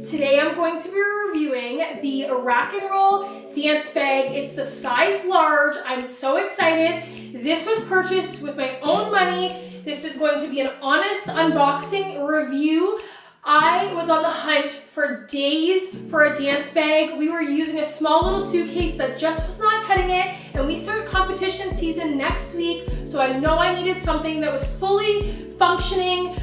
Today I'm going to be reviewing the Rac N Roll dance bag. It's the size large. I'm so excited. This was purchased with my own money. This is going to be an honest unboxing review. I was on the hunt for days for a dance bag. We were using a small little suitcase that just was not cutting it, and we start competition season next week, so I know I needed something that was fully functioning,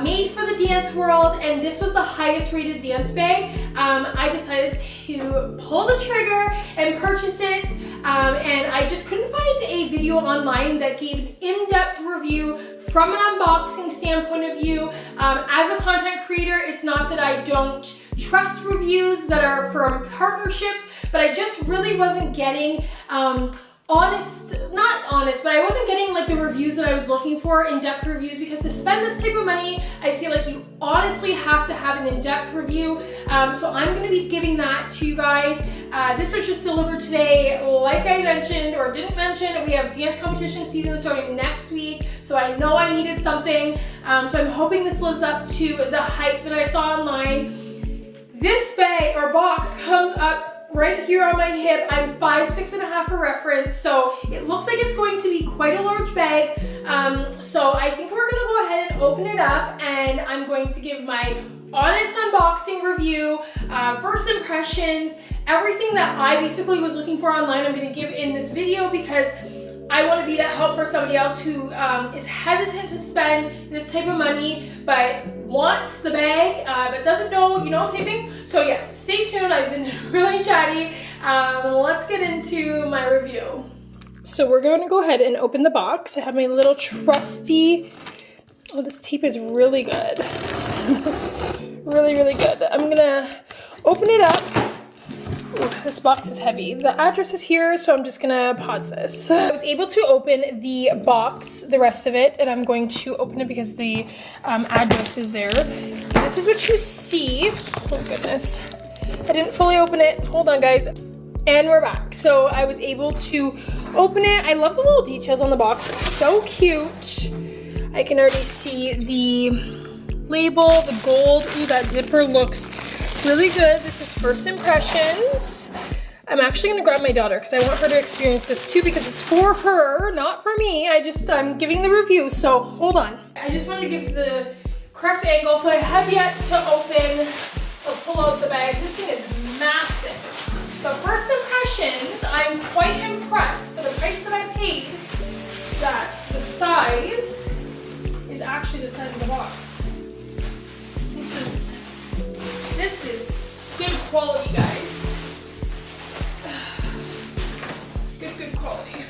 made for the dance world, and this was the highest rated dance bag. I decided to pull the trigger and purchase it, and I just couldn't find a video online that gave an in-depth review from an unboxing standpoint of view. As a content creator, it's not that I don't trust reviews that are from partnerships, but I just really wasn't getting but I wasn't getting like the reviews that I was looking for, in-depth reviews, because to spend this type of money, I feel like you honestly have to have an in-depth review. So I'm gonna be giving that to you guys. This was just delivered today. Like I mentioned, or didn't mention, we have dance competition season starting next week, so I know I needed something. So I'm hoping this lives up to the hype that I saw online. This bag or box comes up right here on my hip. I'm 5'6.5" for reference, so it looks like it's going to be quite a large bag. So I think we're gonna go ahead and open it up, and I'm going to give my honest unboxing review, first impressions, everything that I basically was looking for online. I'm gonna give in this video because I want to be that help for somebody else who is hesitant to spend this type of money but wants the bag but doesn't know, taping. So yes, stay tuned. I've been really chatty. Let's get into my review. So we're going to go ahead and open the box. I have my little trusty, oh, this tape is really good. really, really good. I'm gonna open it up. Ooh, this box is heavy. The address is here, so I'm just gonna pause this. I was able to open the box, the rest of it, and I'm going to open it because the address is there. This is what you see. Oh goodness. I didn't fully open it. Hold on, guys. And we're back. So I was able to open it. I love the little details on the box. It's so cute. I can already see the label, the gold. Ooh, that zipper looks really good. This is first impressions. I'm actually gonna grab my daughter because I want her to experience this too, because it's for her, not for me. I'm giving the review, so hold on. I just want to give the correct angle. So I have yet to open or pull out the bag. This thing is massive. So first impressions, I'm quite impressed for the price that I paid that the size is actually the size of the box. This is good quality, guys. Good quality.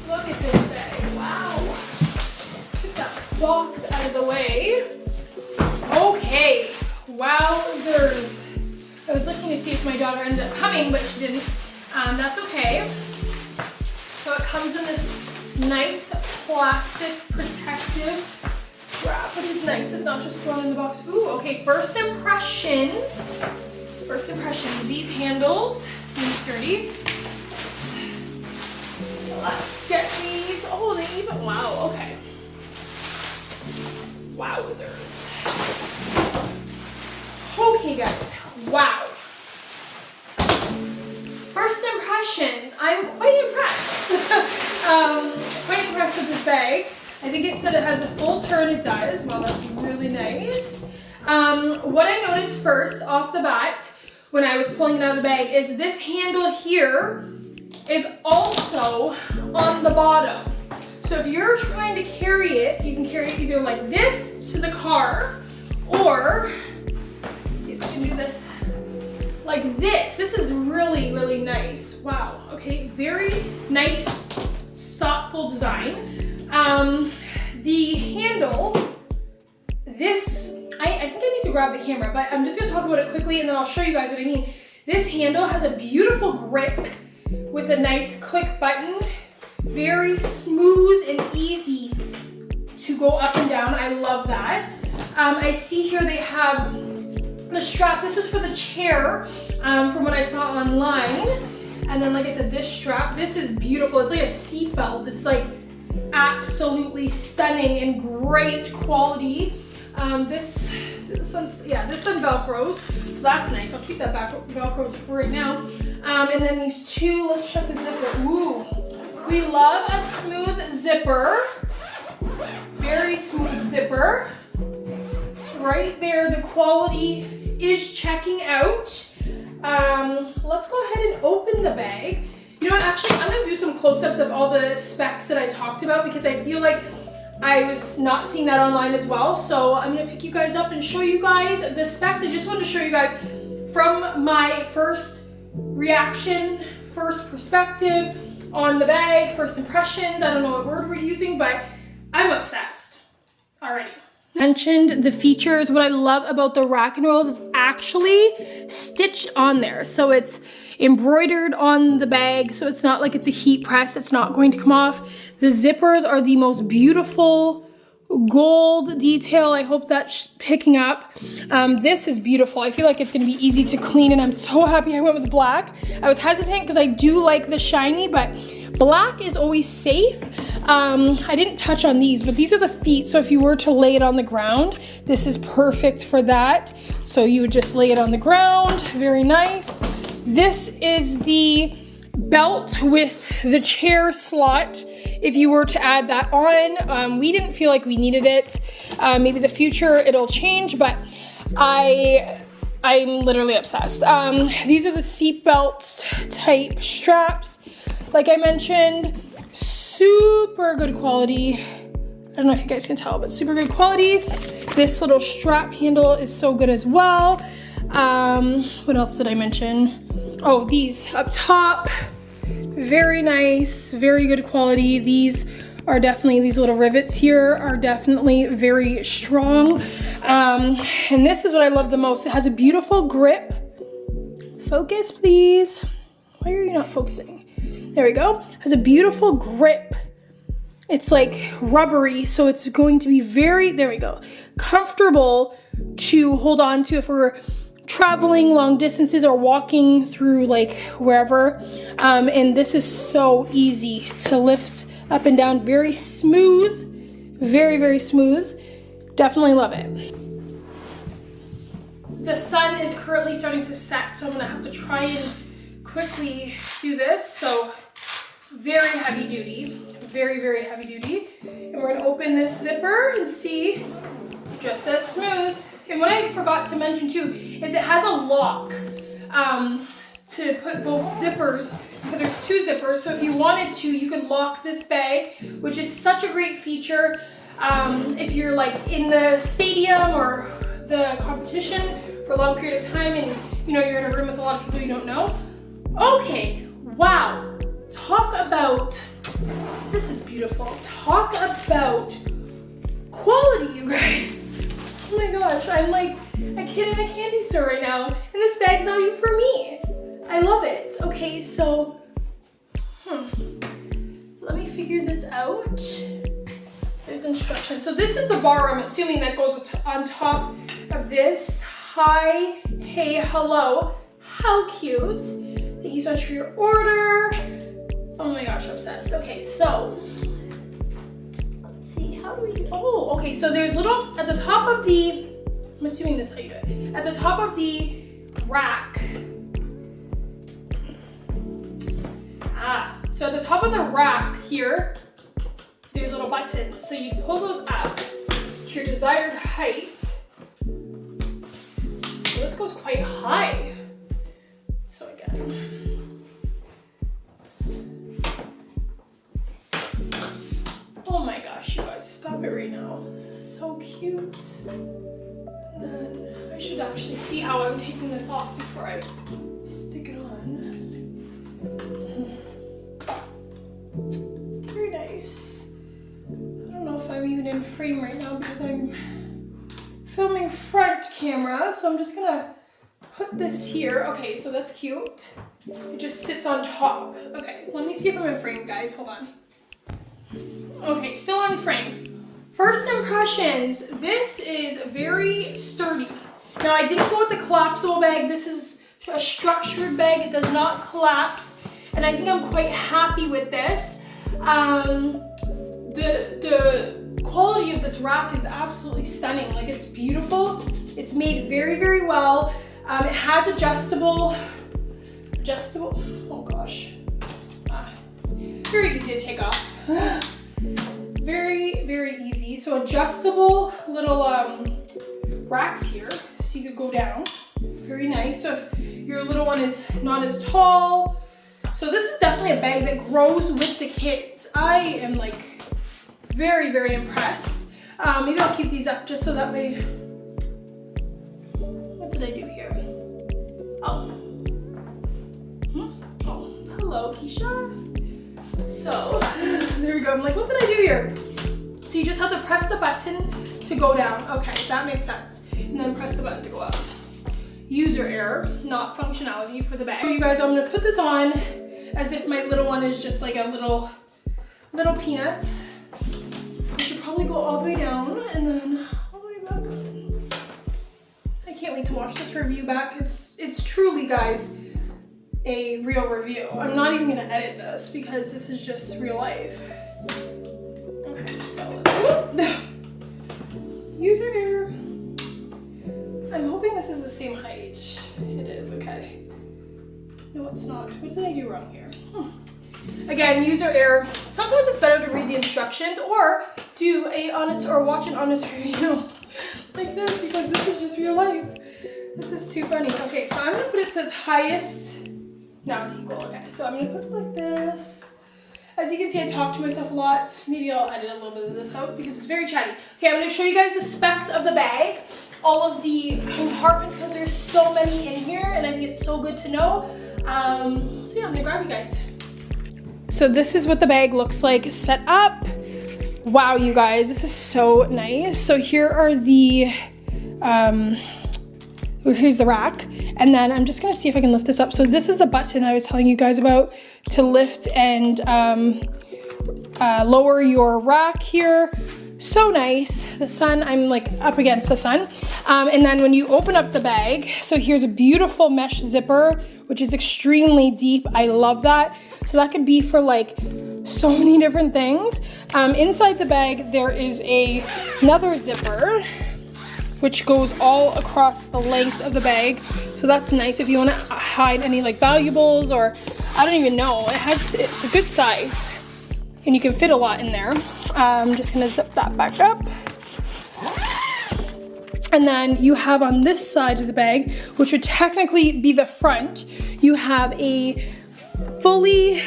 Look at this bag. Wow. Let's get that box out of the way. Okay. Wowzers. I was looking to see if my daughter ended up coming, but she didn't. That's okay. So it comes in this nice plastic protective wrap. It is nice. It's not just thrown in the box. Ooh, okay. First impressions. These handles seem sturdy. Let's get these. Oh, they even. Wow. Okay. Wowzers. Okay, guys. Wow. First impressions. I'm quite impressed. Quite impressed with this bag. I think it said it has a full turn. It does. Well, that's really nice. What I noticed first off the bat when I was pulling it out of the bag is this handle here is also on the bottom. So if you're trying to carry it, you can carry it either like this to the car, or let's see if I can do this like this. This is really, really nice. Wow. Okay. Very nice, thoughtful design. The handle, this, I think I need to grab the camera, but I'm just gonna talk about it quickly and then I'll show you guys what I mean. This handle has a beautiful grip with a nice click button, very smooth and easy to go up and down. I love that. I see here they have the strap. This is for the chair, from what I saw online. And then, like I said, this strap, this is beautiful. It's like a seat belt. It's like absolutely stunning and great quality. This this one's, yeah, this one Velcros, so that's nice. I'll keep that back Velcro for right now. And then these two, let's check the zipper. Ooh, we love a smooth zipper. Very smooth zipper. Right there, the quality is checking out. Let's go ahead and open the bag. You know what, actually, I'm gonna do some close-ups of all the specs that I talked about because I feel like I was not seeing that online as well. So I'm gonna pick you guys up and show you guys the specs. I just wanted to show you guys from my first reaction, first perspective on the bag, first impressions. I don't know what word we're using, but I'm obsessed already. Mentioned the features. What I love about the Rac N Rolls is actually stitched on there. So it's embroidered on the bag, so it's not like it's a heat press. It's not going to come off. The zippers are the most beautiful gold detail. I hope that's picking up. This is beautiful. I feel like it's gonna be easy to clean, and I'm so happy I went with black. I was hesitant because I do like the shiny, but black is always safe. I didn't touch on these, but these are the feet. So if you were to lay it on the ground, this is perfect for that. So you would just lay it on the ground. Very nice. This is the belt with the chair slot. If you were to add that on, we didn't feel like we needed it. Maybe the future it'll change, but I'm literally obsessed. These are the seatbelt type straps. Like I mentioned, super good quality. I don't know if you guys can tell, but super good quality. This little strap handle is so good as well. What else did I mention? Oh, these up top, very nice, very good quality. These are definitely, these little rivets here are definitely very strong. And this is what I love the most. It has a beautiful grip. Focus, please. Why are you not focusing? There we go. Has a beautiful grip. It's like rubbery, so it's going to be very, there we go, comfortable to hold on to if we're traveling long distances or walking through like wherever. And this is so easy to lift up and down. Very smooth, very, very smooth. Definitely love it. The sun is currently starting to set, so I'm gonna have to try and quickly do this. So very heavy duty, very, very heavy duty. And we're gonna open this zipper and see, just as smooth. And what I forgot to mention too is it has a lock to put both zippers, because there's two zippers. So if you wanted to, you could lock this bag, which is such a great feature. If you're like in the stadium or the competition for a long period of time and you know you're in a room with a lot of people you don't know. Okay, wow. Talk about, this is beautiful. Talk about quality, you guys. Oh my gosh, I'm like a kid in a candy store right now, and this bag's not even for me. I love it. Okay, so, let me figure this out. There's instructions. So this is the bar, I'm assuming, that goes on top of this. Hi, hey, hello. How cute. Thank you so much for your order. Oh my gosh, obsessed. Okay, so let's see, how do we do? Oh, okay, so there's little, at the top of the, I'm assuming this is how you do it. At the top of the rack. So at the top of the rack here, there's little buttons. So you pull those up to your desired height. So this goes quite high. So again. Oh my gosh, you guys, stop it right now. This is so cute. And then I should actually see how I'm taking this off before I stick it on. Very nice. I don't know if I'm even in frame right now because I'm filming front camera, so I'm just gonna put this here. Okay, so that's cute. It just sits on top. Okay, let me see if I'm in frame, guys. Hold on. Okay, still in frame. First impressions, this is very sturdy. Now I didn't go with the collapsible bag. This is a structured bag. It does not collapse. And I think I'm quite happy with this. The quality of this rack is absolutely stunning. Like, it's beautiful. It's made very, very well. It has adjustable, oh gosh. Very easy to take off. Very, very easy. So adjustable little racks here, so you could go down. Very nice. So if your little one is not as tall. So this is definitely a bag that grows with the kids. I am like very, very impressed. Maybe I'll keep these up just so that way. What did I do here? Oh. Oh, hello, Keisha. So, there we go. I'm like, what did I do here? So you just have to press the button to go down. Okay, that makes sense. And then press the button to go up. User error, not functionality for the bag. So you guys, I'm gonna put this on as if my little one is just like a little peanut. I should probably go all the way down and then all the way back up. I can't wait to watch this review back. It's truly, guys, a real review. I'm not even gonna edit this because this is just real life. Okay, so let's user error. I'm hoping this is the same height. It is, okay. No, it's not. What did I do wrong here? Again, user error. Sometimes it's better to read the instructions or do a honest or watch an honest review like this because this is just real life. This is too funny. Okay, so I'm gonna put it as highest. Now it's equal, okay. So I'm gonna put it like this. As you can see, I talk to myself a lot. Maybe I'll edit a little bit of this out because it's very chatty. Okay, I'm gonna show you guys the specs of the bag, all of the compartments because there's so many in here and I think it's so good to know. So yeah, I'm gonna grab you guys. So this is what the bag looks like set up. Wow, you guys, this is so nice. So here are the, here's the rack. And then I'm just gonna see if I can lift this up. So this is the button I was telling you guys about to lift and lower your rack here. So nice. The sun, I'm like up against the sun. And then when you open up the bag, so here's a beautiful mesh zipper, which is extremely deep. I love that. So that could be for like so many different things. Inside the bag, there is another zipper, which goes all across the length of the bag. So that's nice if you want to hide any like valuables or I don't even know. It's a good size and you can fit a lot in there. I'm just gonna zip that back up. And then you have on this side of the bag, which would technically be the front, you have a fully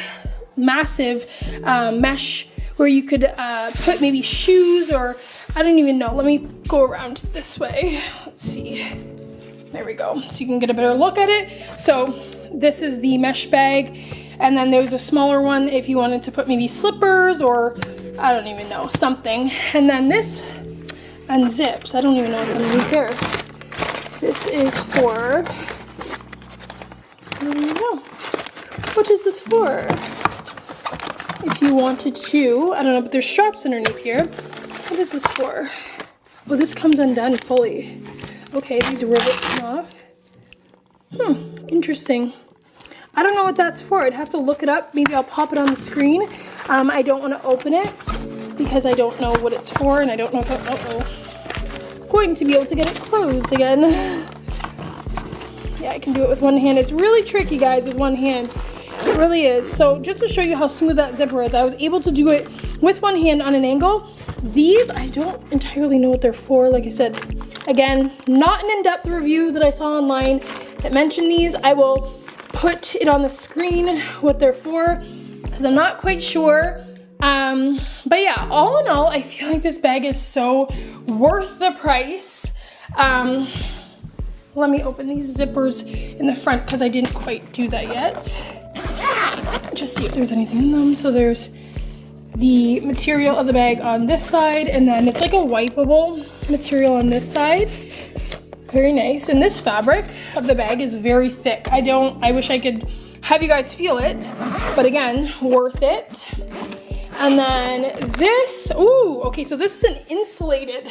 massive mesh where you could put maybe shoes or I don't even know. Let me go around this way. Let's see. There we go. So you can get a better look at it. So this is the mesh bag. And then there's a smaller one if you wanted to put maybe slippers or I don't even know, something. And then this unzips. I don't even know what's underneath there. This is for, I don't even know. What is this for? If you wanted to, I don't know, but there's straps underneath here. What is this for? Oh, this comes undone fully. Okay, these rivets come off. Interesting. I don't know what that's for. I'd have to look it up. Maybe I'll pop it on the screen. I don't want to open it because I don't know what it's for and I don't know if I'm going to be able to get it closed again. Yeah, I can do it with one hand. It's really tricky, guys, with one hand. It really is. So just to show you how smooth that zipper is, I was able to do it with one hand on an angle. These, I don't entirely know what they're for. Like I said, again, not an in-depth review that I saw online that mentioned these. I will put it on the screen what they're for because I'm not quite sure. But yeah, all in all, I feel like this bag is so worth the price. Let me open these zippers in the front because I didn't quite do that yet. Just see if there's anything in them. So there's the material of the bag on this side, and then it's like a wipeable material on this side. Very nice. And this fabric of the bag is very thick. I wish I could have you guys feel it, but again, worth it. And then this, ooh, okay, so this is an insulated.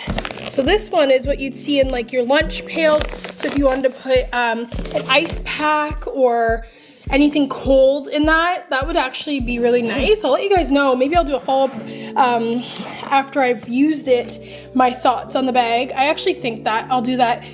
So this one is what you'd see in like your lunch pails. So if you wanted to put an ice pack or anything cold in that would actually be really nice. I'll let you guys know. Maybe I'll do a follow-up after I've used it, my thoughts on the bag. I actually think that I'll do that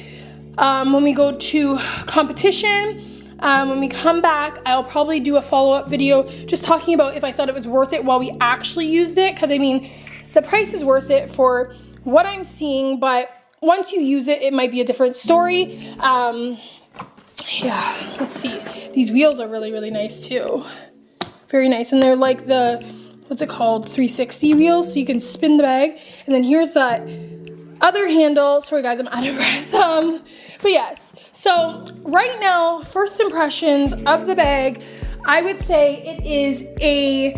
when we go to competition. When we come back, I'll probably do a follow-up video just talking about if I thought it was worth it while we actually used it, because I mean, the price is worth it for what I'm seeing, but once you use it, it might be a different story. Yeah, let's see. These wheels are really, really nice too. Very nice, and they're like the, what's it called, 360 wheels, so you can spin the bag. And then here's that other handle. Sorry guys, I'm out of breath. But yes, so right now, first impressions of the bag, I would say it is a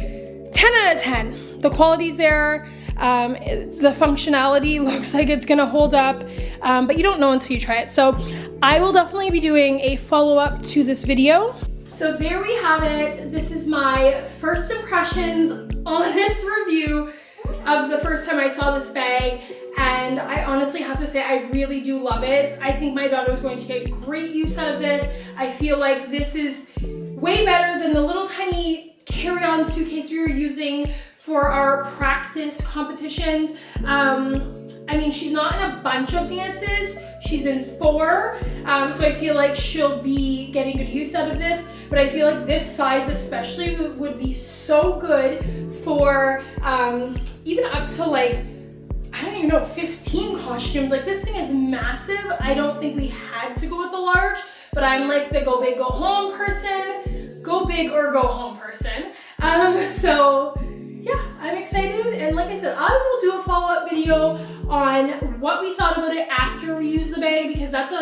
10 out of 10. The quality's there. The functionality looks like it's gonna hold up, but you don't know until you try it. So I will definitely be doing a follow-up to this video. So there we have it. This is my first impressions, honest review of the first time I saw this bag. And I honestly have to say, I really do love it. I think my daughter is going to get great use out of this. I feel like this is way better than the little tiny carry-on suitcase we were using for our practice competitions. I mean, she's not in a bunch of dances, she's in 4, so I feel like she'll be getting good use out of this, but I feel like this size especially would be so good for even up to like, I don't even know, 15 costumes. Like, this thing is massive. I don't think we had to go with the large, but I'm like the go big, go home person, go big or go home person. So yeah, I'm excited, and like I said, I will do a follow-up video on what we thought about it after we use the bag, because that's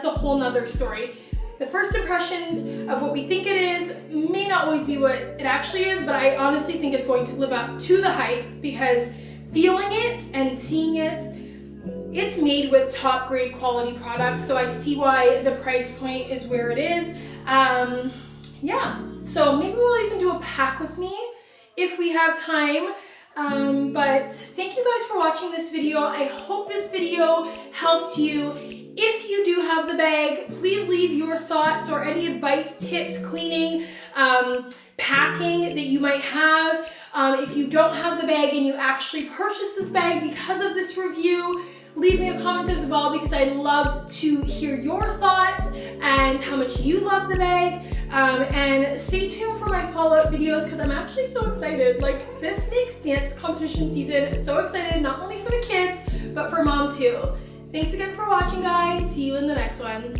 a whole nother story. The first impressions of what we think it is may not always be what it actually is, but I honestly think it's going to live up to the hype, because feeling it and seeing it, it's made with top grade quality products, so I see why the price point is where it is. Yeah, so maybe we'll even do a pack with me if we have time. But thank you guys for watching this video. I hope this video helped you. If you do have the bag, please leave your thoughts or any advice, tips, cleaning, packing that you might have. If you don't have the bag and you actually purchased this bag because of this review, leave me a comment as well, because I love to hear your thoughts and how much you love the bag. And stay tuned for my follow-up videos, because I'm actually so excited. Like, this makes dance competition season so excited, not only for the kids, but for mom too. Thanks again for watching, guys. See you in the next one.